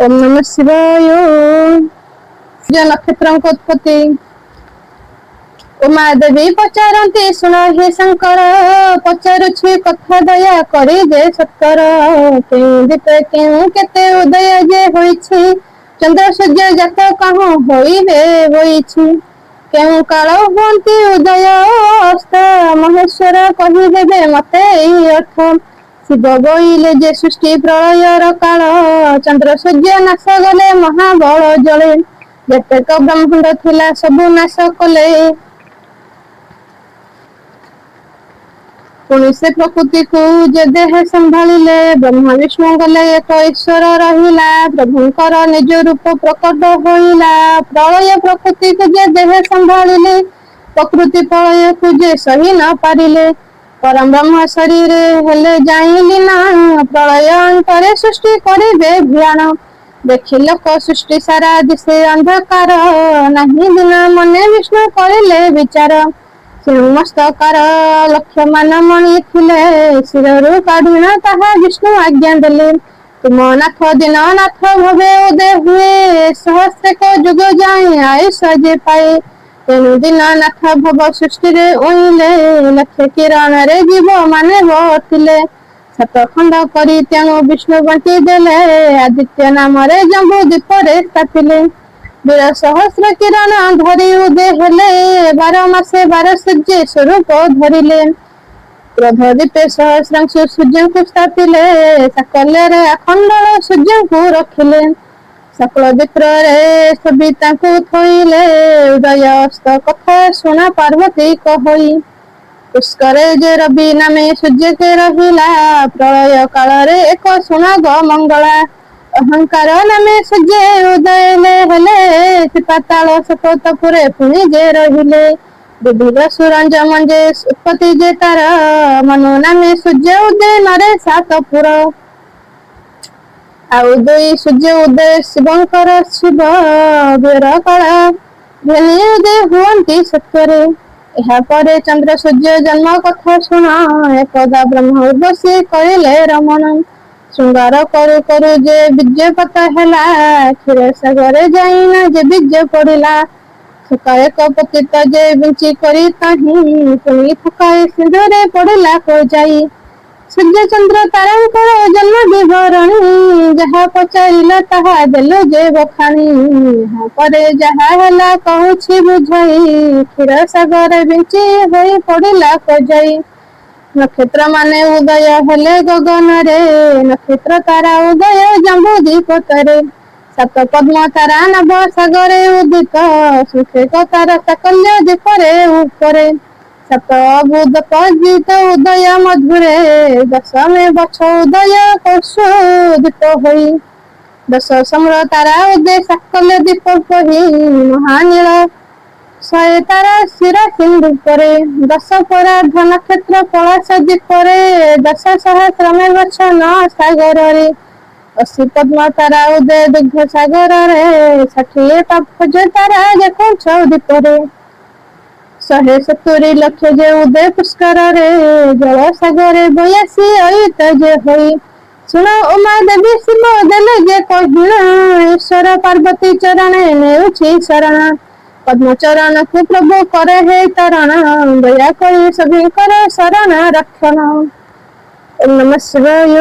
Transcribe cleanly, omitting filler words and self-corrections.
ओम नमः शिवाय। नक्षत्रଙ୍କ उत्पत्ति। उमा देवी पचारती शुण हे शंकर, पचारुछि कथा दया करी जे सत्कर। केउ केते उदय जे होइछि, चंद्र सूर्य जात कहूँ होइबे होइछि। केउ काल हुअन्ति उदय अस्त, महेश्वर कहिदेबे मते एई अर्थ। शिव बोइले जे सृष्टि प्रलयर काल, चंद्र सूर्य नाश गले महाबल जले। जेतेक ब्रह्मांड थिला सबु नाश कले, पुणी से प्रकृति को जे देह संभालिले। ब्रह्मा विष्णु गले एक ईश्वर रहिला, प्रभुंकर निज रूप प्रकट होइला। प्रलय प्रकृति को जे देह संभालिले, प्रकृति प्रलय को जे सही न पारिले। परम ब्रह्म शरीर हेले जाइली ना, प्रलय अंतरे सृष्टि करिबे भियान। देखि लोक सृष्टि सारा दिशे अंधकार, नाही दिन मने विष्णु करिले विचार। मस्तकार लक्ष्य मान मणि थिले, शिररू काढ़िण ताहा विष्णु आज्ञा देले। तुम नाथ दिन नाथ भवे उदय हुए, सहस्रेक जुग जाए आयुष जे पाए। तेणु दिन नाथ भव सृष्टि रे उइले, लक्ष्य किरण रे जीव माने बर्तिले। सात खंड करी तेणु विष्णु बांटी देले, आदित्य नाम रे जम्बू दीप रे स्थापिले। वीर सहस्र किरण धरी उदय हेले, 12 मासे 12 सूर्य स्वरूप धरिले। क्रोध दीपे सहस्रांशु सूर्य को स्थापिले, साकल्य अखंडल सूर्य को रखिले। सकल विप्र रे सबिता को थोइले, उदय अस्त कथा सुना पार्वती कहई। पुष्कर जे रवि नामे सूर्य के रहिला, प्रलय काल रे एक सुना ग मंगला। अहंकार नामे सूर्य उदय हेले, पाताल सतपुरे पुणी जे रहिले। विविध सुरंज मंजे उत्पत्ति जे तार, मनु नामे सूर्य उदय नरे सातपुर। आउ दुई सूर्य उदय शिवंकर, शिव वीर कला धेनि उदय हुअन्ति सत्वरे। ଏହା ପରେ ଚନ୍ଦ୍ର ସୂର୍ଯ୍ୟ ଜନ୍ମ କଥା ଶୁଣ, ଏକଦା ବ୍ରହ୍ମ ଉର୍ବଶୀ କରିଲେ ରମଣ। ଶୃଙ୍ଗାର କରୁ କରୁ ଯେ ବୀର୍ଯ୍ୟପାତ ହେଲା, କ୍ଷୀରସାଗରେ ଯାଇନା ଯେ ବୀର୍ଯ୍ୟ ପଡ଼ିଲା। ସକାଳେ କପତିତ ଯେ ବିଞ୍ଚି କରି ତାହିଁ, ପୁଣି ଥକାଏ ସିନ୍ଧୁରେ ପଡ଼ିଲା ଯାଇ। ସୂର୍ଯ୍ୟ ଚନ୍ଦ୍ର ତାରାଙ୍କର ଜନ୍ମ ବିବରଣୀ, ଯାହା ପଚାରିଲ ତାହା ଦେଲୁ ଯେ ବଖାଣି। ଏହା ପରେ ଯାହା ହେଲା କହୁଛି ବୁଝାଇ, କ୍ଷୀରସାଗରେ ବିଞ୍ଚି ହୋଇ ପଡ଼ିଲା ଯାଇ। ନକ୍ଷତ୍ର ମାନେ ଉଦୟ ହେଲେ ଗଗନରେ, ନକ୍ଷତ୍ର ତାରା ଉଦୟ ଜମ୍ବୁ ଦ୍ୱୀପରେ। ସାତ ପଦ୍ମ ତାରା ନଭ ସାଗରେ ଉଦିତ, ସୁଖେକ ତାରା ସାକଲ୍ୟ ଦ୍ୱୀପରେ ଉପରେ। ସାତ ଅବୁଧ ପଜିତ ଉଦୟ ମଧୁରେ, ଦଶମେ ବଛ ଉଦୟ କୌଶୁ ଦ୍ୱୀପ ହୋଇ। ଦଶ ସମ୍ର ତାରା ଉଦୟ ସାକଲ୍ୟ ଦ୍ୱୀପ କହି, ମହାନୀଳ 100 ତାରା ଶିରା ସିନ୍ଧୁ ପରେ। ଦଶ ପରାର୍ଧ ନକ୍ଷତ୍ର ପଳାଶ ଦ୍ୱୀପରେ, ଦଶ ସହସ୍ରମେ ବଛ ନ ସାଗରରେ। 80 ପଦ୍ମ ତାରା ଉଦୟ ଦୁଗ୍ଧ ସାଗରରେ, 60 ପାଖଜ ତାରା ଯେକୌଛ ଦ୍ୱୀପରେ। 170 ଲକ୍ଷ ଯେ ଉଦୟ ପୁଷ୍କରରେ, ଜଳ ସାଗରେ 82 ଅୟୁତ ଯେ ହୋଇ। ଶୁଣ ଉମା ଦେବୀ ଶିବ ଦେଲେ ଯେ କହିଣ, ଈଶ୍ୱର ପାର୍ବତୀ ଚରଣେ ନେଉଛି ଶରଣ। ପଦ୍ମ ଚରଣକୁ ପ୍ରଭୁ କରେ ହେ ତରଣ, ଦୟା କରି ସଭିଙ୍କର ଶରଣ ରକ୍ଷଣ। ଓମ୍ ନମଃ ଶିବାୟ।